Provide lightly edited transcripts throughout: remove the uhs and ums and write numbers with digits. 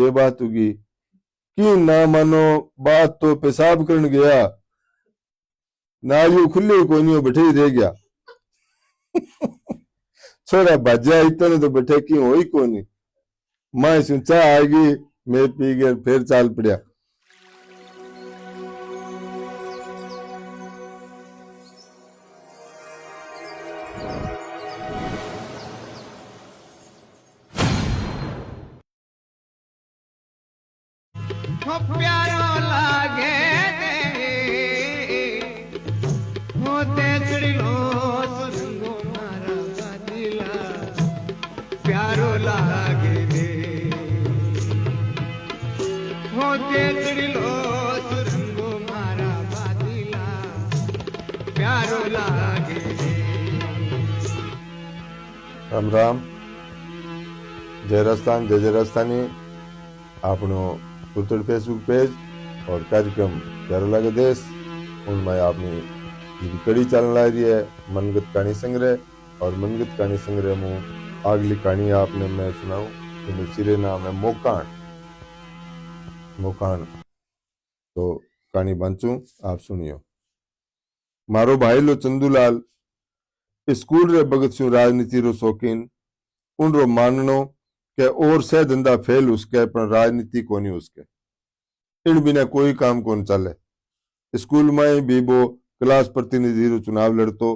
ये बात होगी कि ना मानो बात तो पेशाब करने गया, नालियों खुले कोई बैठे ही रह गया। छोरा भाजा इतने तो बैठे क्यों हो ही कोनी। मां से चाह आएगी, मैं पी गया, फिर चाल पड़िया। प्यारो लागे होते चढ़ो सुरंगो मारा बादिला, प्यारो लागे होते चढ़ो सुरंगो मारा बादिला, प्यारो लागे। राम राम। जय राजस्थान, जय जय राजस्थानी। आपनो पुरतड़ फेसबुक पेज और कार्यक्रम प्यारो लागे देश उनमें आपनी जी कड़ी चलन ला रही है मनगत कहानी संग्रह। और मनगत कहानी संग्रह में अगली कहानी आपने मैं सुनाऊं, तो सिरे नाम है मोकान। मोकान तो कहानी बांचू, आप सुनियो। मारो भाई लो चंदूलाल स्कूल रे भगत सिंह राजनीति रो शौकीन, उन रो माननो के और से धंधा फेल उसके, पर राजनीति कोनी उसके। इन बिना कोई काम कौन चले। स्कूल में भी वो क्लास प्रतिनिधि रो चुनाव लड़तो,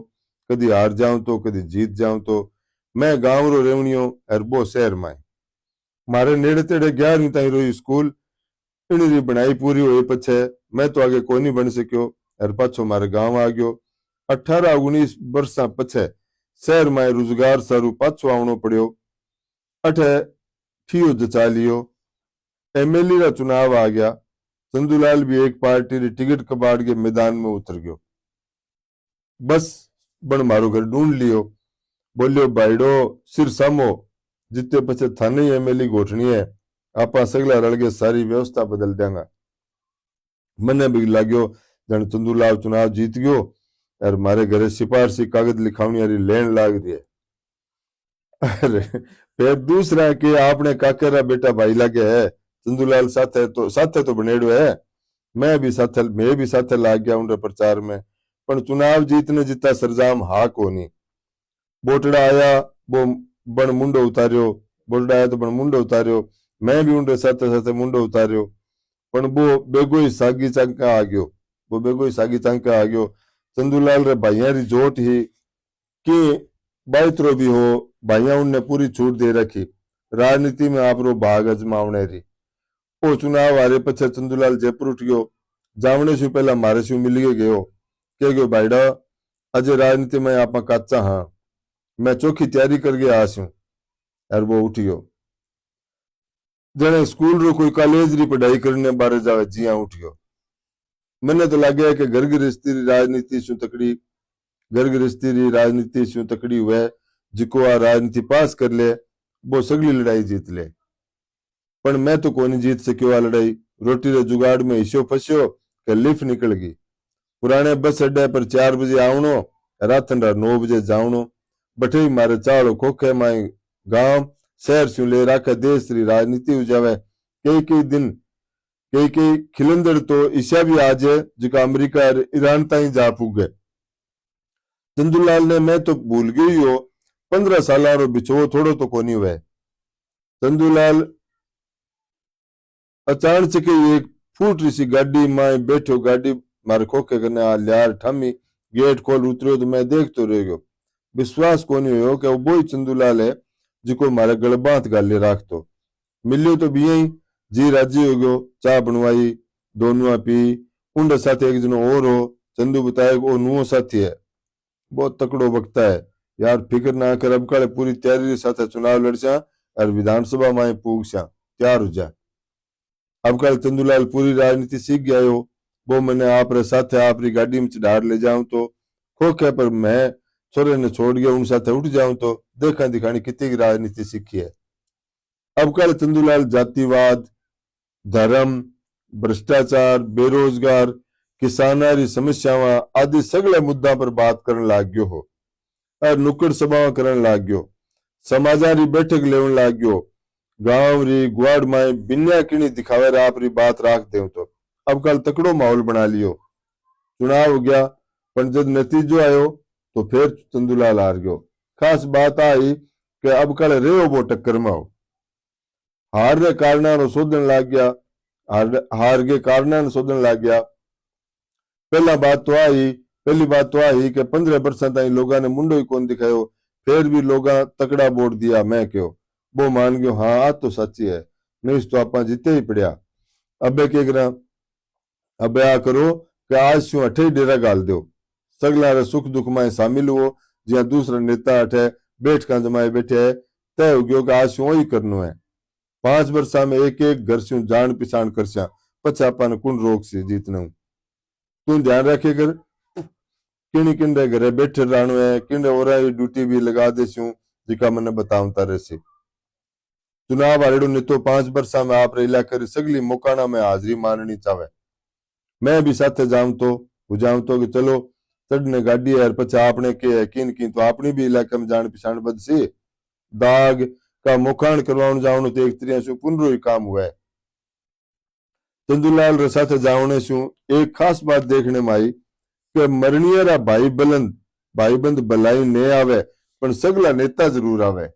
कदी हार जाऊं तो कदी जीत जाऊं तो। मैं गांव रो रेवणियो और वो शहर में। मारे नेड़े तेड़े 11वीं ताई रो स्कूल, इन बनाई पूरी हुई पछे मैं तो आगे कोई नहीं बन सक्यो और पाछो मारे गांव आ गयो। 18-19 वर्षा पछे शहर में रोजगार सारू पाछो आवनो पड़ियो। अठे ठियो जचा लियो। एमएलए का चुनाव आ गया। चंदूलाल भी एक पार्टी री टिकट कबाड़ के मैदान में उतर गयो। बस बन मारो घर ढूंढ लियो। बोलियो भाईडो सिर सामो, जितने पछे थाने एमएलए गोठनी है, आपा सगला रल के सारी व्यवस्था बदल देंगा। मने भी लाग्यो जन चंदूलाल चुनाव जीत गयो और मारे घरे सिफारसी कागज लिखावनी वाली लेन लाग रही है। अरे फिर दूसरा के आपने काकेरा बेटा भाई लागे है। चंदूलाल साथे तो बनेड़ो है। मैं भी साथे लाग गया उनके प्रचार में, पर चुनाव जीतने जितना सरजाम हा कोनी। बोटड़ा आया वो बन मुंडो उतारियो, बोटड़ा आया तो बन मुंडो उतारियो। मैं भी उनके साथे साथे मुंडो उतारियो, पर वो बेगो ही सागी चांका आ गयो। चंदूलाल रे भाइया री जोट ही कि बाइतरो भी हो, भाइया उनने पूरी छूट दे रखी राजनीति में आप रो भाग अजमावने री। ओ चुनाव हारे पछे चंदूलाल जयपुर उठ गयो। जावने से पहला मारे से मिल गयो, कह गयो भाईडा अजय राजनीति में आप काचा हाँ, मैं चौखी तैयारी करके आसूं। और वो उठ गयो। जने स्कूल रो कोई कॉलेज री पढ़ाई करने बारे जावे जिया उठ गयो। मैंने तो लगे कि घर गृहस्थी री राजनीति शू तकड़ी हुए, जिको आ राजनीति पास कर ले वो सगली लड़ाई जीत ले। पर मैं तो कोनी जीत सक्यो आ लड़ाई। रोटी रे जुगाड़ में हिस्सो फस्यो के लिफ्ट निकल गई। पुराने बस अड्डे पर 4 बजे आवनो, रातन 9 बजे जावनो। बठे मारे चालो खोखे माई गांव शहर शू ले राखे देश री राजनीति उजावे। कई खिलंदड़ तो ईशा भी आज जिका अमेरिका और ईरान ताई जा पुगे। चंदूलाल ने मैं तो भूल गई हो 15 साल रो बिछो थोड़ो तो कोनी हुए। चंदूलाल अचानक के एक फूट सी गाड़ी में बैठो, गाड़ी मारे खोखे करने आ लियार ठामी गेट खोल उतरियो तो मैं देखतो रह गयो। विश्वास कोनी हो कि वो ही चंदूलाल है जिको मारे गल बांध गाले राखतो। मिलियो तो भी यही जी राजी हो गयो। चाह बनवाई, दोनों पी। उनके साथ एक जनो और हो, चंदू बताए वो नुओ साथी है, बहुत तकड़ो बकता है यार। फिक्र ना कर, अब काले पूरी तैयारी के साथ चुनाव लड़सा और विधानसभा में पूछा तैयार हो जा। अब काले चंदूलाल पूरी राजनीति सीख गया हो। वो मैंने आप रे साथे आप री गाड़ी में चढ़ार ले जाऊं तो खोखे पर मैं छोरे ने छोड़ गया उन साथे उठ जाऊं तो देखा दिखानी कितनी राजनीति सीखी है। अब काले चंदूलाल जातिवाद, धर्म, भ्रष्टाचार, बेरोजगार, किसाना री समस्यावां आदि सगले मुद्दा पर बात करने लाग गयो हो और नुक्कड़ सभा करने लाग गयो। समाजा री बैठक लेवन लाग गयो। गांव री गुआड़ में बिन्या किणी दिखावे रे आप री बात राख दे तो अब कल तकड़ो माहौल बना लियो। चुनाव हो गया पर जब नतीजो आयो तो फिर चंदूलाल हार गयो। खास बात आई कि अब कल रेहो वो टक्कर में हो। हार रे कारण शोधन लग गया, हार के कारण शोधन लग गया। पहली बात तो आई कि 15% ताई लोगों ने मुंडो ही कौन दिखायो, फिर भी लोग तकड़ा वोट दिया। मैं क्यों वो मान गयो, हाँ आज तो सच्ची है, नहीं तो आप जीते ही पड़िया। अब क्या करा, अब आ करो कि आज शू अठे डेरा गाल दो, सगला रे सुख दुख में शामिल हो। जिया दूसरा नेता अठे बैठ का जमाए बैठे है, तय हो गयो कि आज शू ही करनो है। 5 वर्षा में एक एक घर से जान पिछाण करसा, पछा अपन कुण रोक से जीतने। तू ध्यान रखे कर किणी किंडे घरे बैठे रहनो है, किंडे और ड्यूटी भी लगा देसू जिका मैंने बतावता रहे। चुनाव हारेडो ने तो 5 वर्षा में आप इलाके री सगली मोकाणा में हाजरी माननी चाहे। मैं भी साथे जाऊं तो कि चलो चढ़ने गाड़ी है, पछा आपने के किन की तो अपनी भी इलाके में जान पिछाण बदसी। दाग का मोकाण करवाउन जावनो तो एक तरिया से पुनरो ही काम हुआ है। चंदूलाल रे साथे जावने सु एक खास बात देखने में आई कि मरणीय रा भाईबंद भलाई ने आवे पण सगला नेता जरूर आवे।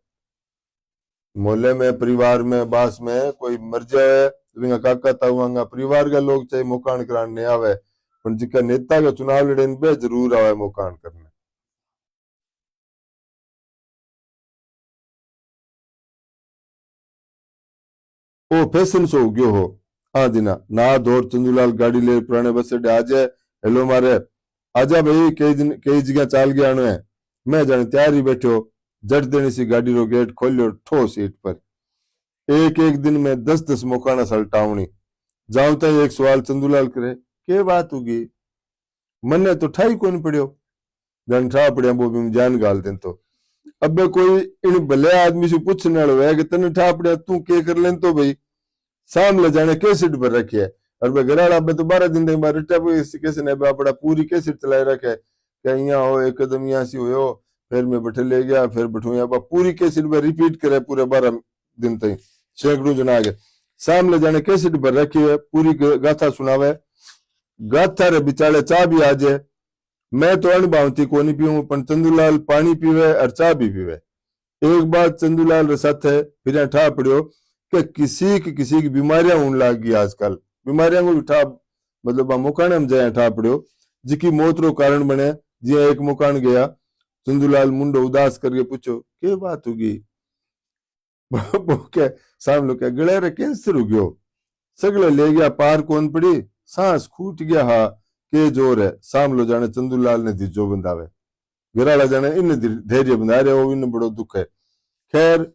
मोहल्ले में, परिवार में, बास में कोई मर जाए विंगा काका ताऊंगा परिवार का लोग चाहे मोकाण कराने ने आवे, पण जिका नेता का चुनाव लड़े बे जरूर आवे मोकाण करने। ओ फैशन सो गयो हो। हाँ दिना ना दौड़ चंदूलाल गाड़ी ले पुराने बस अड्डे आ जाए। हेलो मारे आजा भाई, कई जगह चाल गया है। मैं जाने तैयार ही बैठो, जट देनी सी गाड़ी रो गेट खोलियो ठो सीट पर। एक एक दिन में 10-10 मोकाना सलटावनी। जाऊं तो एक सवाल चंदूलाल करे, के बात होगी मन्ने तो ठाई कौन पड़ियो। जन ठा पड़िया वो भी जान गाल दें तो अब कोई इन भले आदमी से पूछने वाला है कि तने ठा पड़िया तू के कर लें तो भाई सामने जाने कैसेट पर रखी है। और भाई घराड़ा तो 12 दिन तक रिटा कैसे ने बड़ा पूरी कैसेट चलाए रखे कि यहाँ हो एक कदम यहाँ से हो, फिर मैं बैठे ले गया, फिर बैठू यहाँ पूरी कैसेट पर रिपीट करे पूरे 12 दिन तक। सैकड़ों जना आगे सामने जाने कैसेट पर रखी है, पूरी गाथा सुनावे। गाथा रे बिचाले चा भी आ जाए। मैं तो अणभावती को नहीं पीऊं, पर चंदूलाल पानी पीवे और चा भी पीवे। एक बात चंदूलाल रे साथ है फिर ठा पड़ियो कि किसी की बीमारियां होने लग गई। आजकल बीमारियां को भी ठा मतलब मुकाने में जाए ठा पड़ियो जिकी मौत रो कारण बने। जी एक मुकान गया, चंदूलाल मुंडो उदास करके पूछो के बात होगी। के सामने क्या गले रे कैंसर हो गयो, सगले ले गया पार कौन पड़ी, सांस फूट गया। हा के जोर है सामलो जाने चंदूलाल ने दीजो बंधावे, घराला जाने इन धैर्य बंधा रहे हो, इन बड़ो दुख है। खैर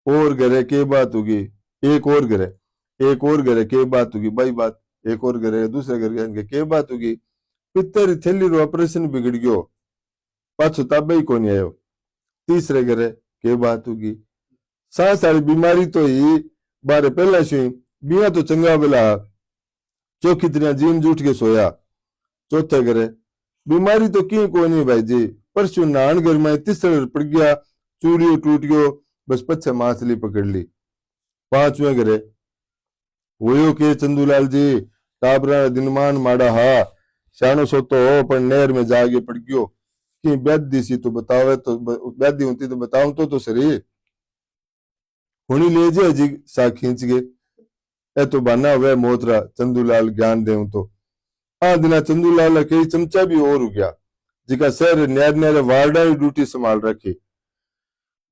और घरे के बात होगी, एक और घरे के बात होगी भाई बात, एक और घरे दूसरे घर के बात होगी। पित्तर थैली रो ऑपरेशन बिगड़ गयो, पाछो ताबे ही कोनी आयो। तीसरे घरे के बात होगी, सांस वाली बीमारी तो ही बारे पहला से बिया तो चंगा बेला चौकी तरह जीन जूठ के सोया। चौथे घरे बीमारी तो की कोनी भाई जी, परसों नान घर में तीसरे पड़ गया, चूड़ियों टूट गयो, बस पछे माछली पकड़ ली। 5वें घरे वो के चंदूलाल जी टाबरा दिनमान माड़ा हा, शानो सो तो हो पर नहर में जाके पड़ गयो। कि ब्यादी सी तो बतावे, तो ब्यादी होती तो बताऊं तो सही हुनी ले जे जी सा खींच गए। ए तो बना हुआ मोतरा चंदूलाल ज्ञान देऊं तो। हाँ दिना चंदूलाल कई चमचा भी और हो गया, जिका शहर न्यार न्यारे वार्डा की ड्यूटी संभाल रखी।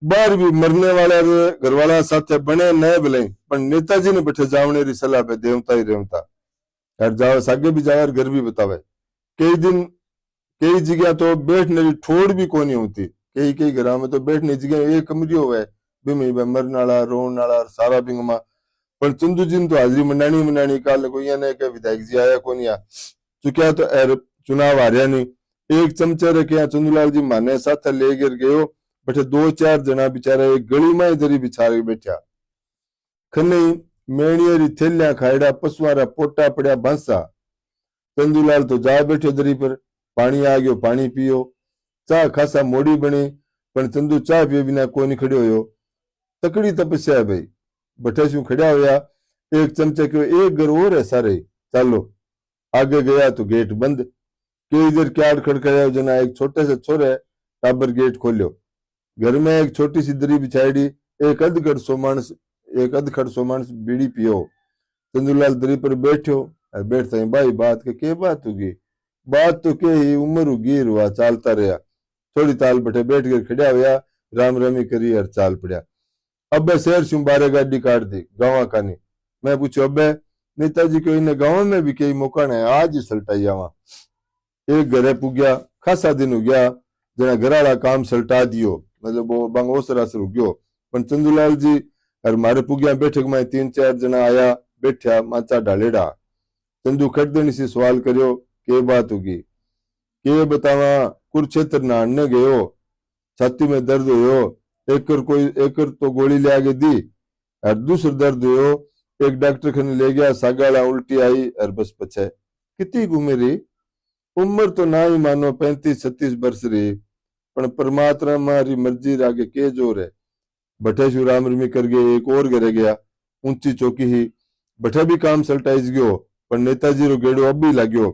बाहर भी मरने वाला घरवाला साथे बने नए भले, पर नेताजी ने बैठे जावने री सलाह पे देवता ही रेवता यार जावे, सागे भी जावे, घर भी बतावे। कई जगह तो बैठने की ठोड़ भी कोनी होती, कई घर में तो बैठने जगह एक कमरी हुआ बिमी मरने वाला रोन वाला सारा बिंगमा। पर चंदू जी तो हाजरी मनानी काल कोई ने के विधायक जी आया कोनी आ चुक्या तो एर चुनाव हारिया नहीं। एक चमचे रखे चंदूलाल जी माने साथ ले गिर गयो, बटे 2-4 जना बेचारा एक गली में दरी बिछा के बैठा। खने मेणिया री थैलियां खायड़ा, पशुआरा पोटा पड़या बांसा। चंदूलाल तो जा बैठे दरी पर, पानी आ गयो पानी पियो। चा खासा मोड़ी बनी, पर चंदू चा पिए बिना कोनी खड़े होयो। तकड़ी तपस्या है भाई। बठे शू खड़ा होया, एक चमचे क्यों एक घर और है सारे, चलो आगे गया तो गेट बंद। के इधर क्या खड़खड़ाया जना, एक छोटे से छोरे टाबर गेट खोलियो। घर में एक छोटी सी दरी बिछाईडी, एक अधखड़ सो मानस बीड़ी पियो। चंदूलाल दरी पर बैठो, बैठता ही भाई बात के बात होगी, बात तो के ही उम्र होगी रुआ चालता रहा। थोड़ी ताल बटे बैठ कर खड़ा होया, राम रमी करी और चाल पड़ा। अबे शहर शू बारे गाड़ी काट दी गाँव का नहीं। मैं पूछो अबे नेताजी को इन्हें गाँव में भी कई मौका है, आज ही सल्टाई आवा। एक घरे पुग्या, खासा दिन हो गया जना घराड़ा काम सल्टा दियो, मतलब वो बंग ओसर असर हो गयो। पण चंदूलाल जी और मारे पुग्या बैठक में 3-4 जना आया, बैठा माचा डालेड़ा। चंदू खटदनी से सवाल करियो के बात होगी, के बतावा कुरुक्षेत्र नाड़ने गयो, छाती में दर्द होयो, एकर तो गोली ले आगे दी, और दूसर दर्द होयो, एक डॉक्टर खने ले गया, सागाला उल्टी आई और बस पछे। कितनी उम्र रही? उम्र तो ना ही मानो 35-36 वर्ष रही, पण परमात्मा मारी मर्जी रागे के जोर है। बठे शू राम रमी कर गए, एक और घरे गया, ऊंची चौकी ही बठे भी काम सल्टाइज गयो, पर नेताजी रो गेड़ो अब भी लाग्यो।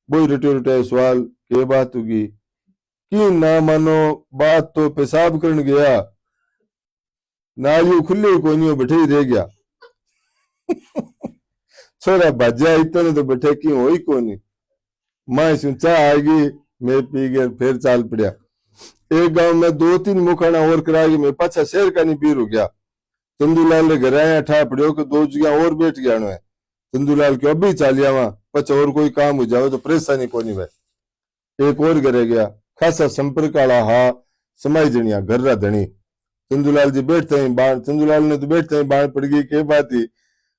बोई रटे सवाल के बात होगी, कि ना मानो बात तो पेशाब करन गया, नालियों खुली कोई नहीं, बैठे ही रह गया। छोरा भाजा इतने तो बैठे की हो ही कोनी। मैं सुचा आएगी, मैं पी गया, फिर चाल पड़ा। एक गांव में 2-3 मुखाना और कराएगी, मैं पाछा शहर का नहीं पीर हो गया। चंदूलाल ने घर आया ठा पड़ियो कि 2 जगह और बैठ गया है। चंदूलाल के अभी चालिया वहां, पछा और कोई काम हो जाओ तो परेशानी कोनी भाई। एक और घरे गया, खासा संपर्क आला हा, समाई जनिया घर रा धनी। चंदूलाल जी बैठते ही बाण, चंदूलाल ने तो बैठते ही बाण पड़ गई, के बात ही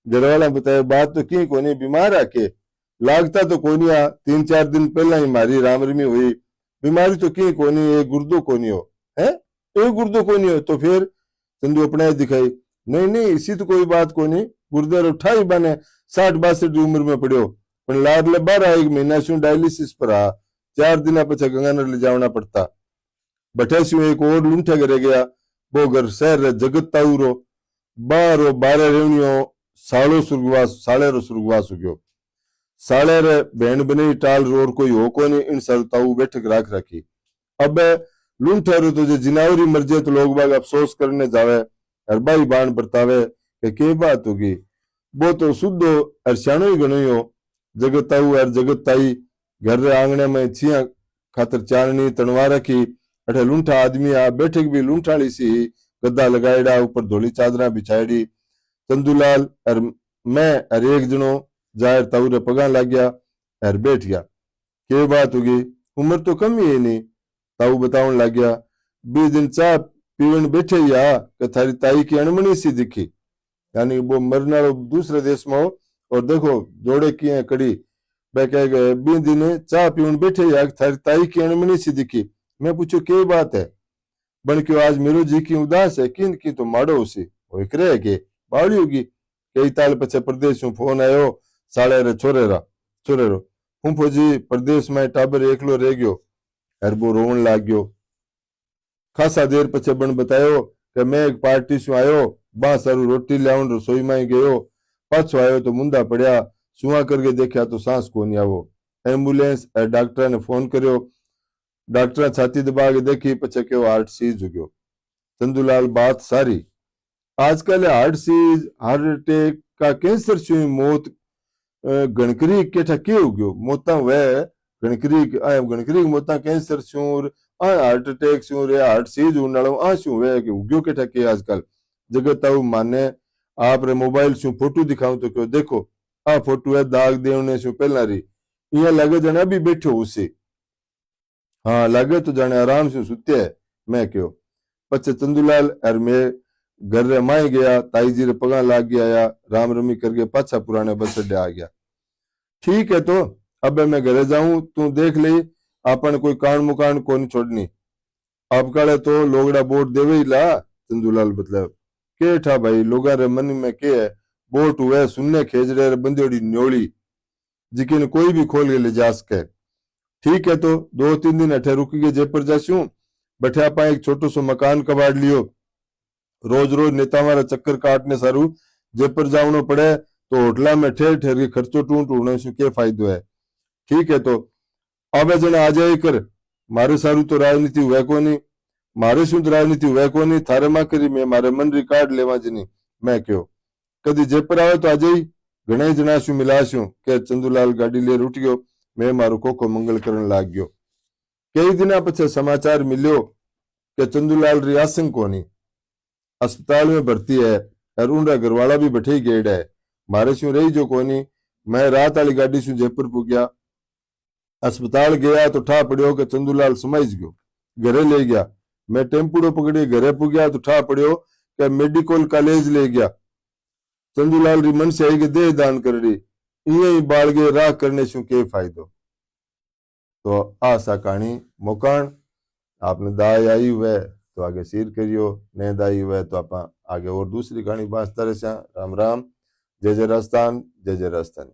घरवाला बताया, बात तो की कोनी, बीमार आके लागता तो कोनी आ, 3-4 दिन पहला ही मारी राम रमी हुई, बीमारी तो की कोनी, एक गुर्दो कोनी हो है, एक गुर्दो कोनी हो तो फिर चंदू अपना दिखाई, नहीं नहीं इसी तो कोई बात कोनी, गुर्दे उठाई बने 60-62 की उम्र में पड़ियो, पर लाडले 12-1 महीना शू डायलिसिस पर आ, 4 दिन पछा गंगानगर ले जावना पड़ता। बठे शू एक और लूंठे घरे गया, वो घर शहर जगत ताऊरो 12 रेवनियो सालो सुर्गवास हो गयो। साले रे बहन बनी टाल रोर कोई हो को नहीं, इन सरताऊ बैठक राख रखी। अब लूंठे रो तो जिनावरी मर्जे तो लोग बाग अफसोस करने जावे, हर बाई बाण बरतावे के बात होगी, वो तो शुद्धो और सियाणो ही गणो हो। जगताऊ और जगताई घर रे आंगणे में छिया खातर चारनी तनवा रखी, अठे लूंठा आदमी आ बैठक भी लूंठाली सी, गद्दा लगाएड़ा, ऊपर धोली चादरा बिछाएड़ी। चंदूलाल और मैं और एक जनो जाहिर ताऊ पगा लग गया और बैठ गया। के बात होगी, उम्र तो कम ही है नहीं, ताऊ बतावन लग गया, 20 दिन चाह पीवन बैठे या कि थारी ताई की अणमणी सी दिखी, यानी वो मरना दूसरे देश में हो और देखो जोड़े किए कड़ी, मैं कह गए 20 दिन चाह पीवन बैठे या थारी ताई की अणमणी सी दिखी। मैं पूछो के बात है, बन क्यों आज मेरो जी की उदास है, किन की तो माड़ो उसी वो करे के बावड़ी होगी। कई ताल पछे प्रदेश में फोन आयो, साले रे छोरे रो फूफो जी प्रदेश में टाबर एकलो रह गयो, हर वो रोवन लाग गयो। खासा देर पछे बन बतायो कि मैं एक पार्टी से आयो, बा सारू रोटी लियावन रसोई में ही गयो, पाछो आयो तो मुंदा पड़या, सुआ करके देखा तो सांस को नहीं आवो। एम्बुलेंस और डॉक्टर ने फोन करियो, डॉक्टर छाती दबा के देखी, पछे के हार्ट सीज हो गयो। चंदूलाल बात सारी, आजकल हार्ट सीज, हार्ट अटैक का, कैंसर से मौत गणकरी के ठके हो गयो, मौता वे गणकरी मौता कैंसर सूर हार्ट अटैक सूर हार्ट सीज उनालो आ शू वे के उग्यो के ठके। आजकल जगत आउ माने आप रे मोबाइल शू फोटो दिखाऊं तो क्यों देखो आ फोटो है दाग देवने शू पहला री, इया लगे जने अभी बैठो उसे, हाँ लगे तो जाने आराम से सुते है। मैं क्यों पछे चंदूलाल और मैं घर रे माई गया, ताई जी रे पगा लाग गया, राम रमी करके पाछा पुराने बस अड्डे आ गया। ठीक है तो अब मैं घरे जाऊं, तू देख ले अपन कोई कान मुकान को नहीं छोड़नी, अब काले तो लोगड़ा बोट देवे ही ला। चंदूलाल मतलब के ठा भाई लोगा रे मन में के है, बोट हुए सुनने खेजड़े रे बंदोड़ी न्योली जिकिन कोई भी खोल के ले जा सके। ठीक है तो 2-3 दिन अठे रुक के जयपुर जासूं, बैठे आप एक छोटो सो मकान कबाड़ लियो, रोज रोज नेता वाला चक्कर काटने सारू जयपुर जावनो पड़े तो होटला में ठहर ठहर के खर्चो टूट उड़ने से क्या फायदो है। ठीक है, तो अब जने आ जाए कर मारे सारू तो राजनीति हुआ को नहीं, मारे शू तो राजनीति हुआ को नहीं, थारे मा करी मैं मारे मन रिकॉर्ड लेवा ज नहीं। मैं क्यों कदी जयपुर आवे तो आ जाई घणे जना शू मिलाशू के चंदूलाल गाड़ी ले उठ गयो, मैं मारू कोको मंगल करन लाग गयो। कई दिना पछे समाचार मिल्यो के चंदूलाल रियासंग कोनी अस्पताल में भर्ती है और उनका घरवाला भी बैठे गेड़ है। मारे शू रही जो कोनी, मैं रात वाली गाड़ी शू जयपुर पुग्या, अस्पताल गया तो ठा पड़ियो के चंदूलाल समझ गयो, घरे ले गया। मैं टेम्पूडो पकड़ी घरे पुग्या तो ठा पड़ियो के मेडिकल कॉलेज ले गया। चंदूलाल री मन से आई के देह दान कर दी, इं बाल गए राह करने शू के फायदो। तो आशा कहानी मोकाण आपने दाय आई हुए तो आगे सिर करियो, ने दाई हुए तो आप आगे और दूसरी कहानी बांसता रहे। राम राम, जय जय राजस्थान, जय जय राजस्थान।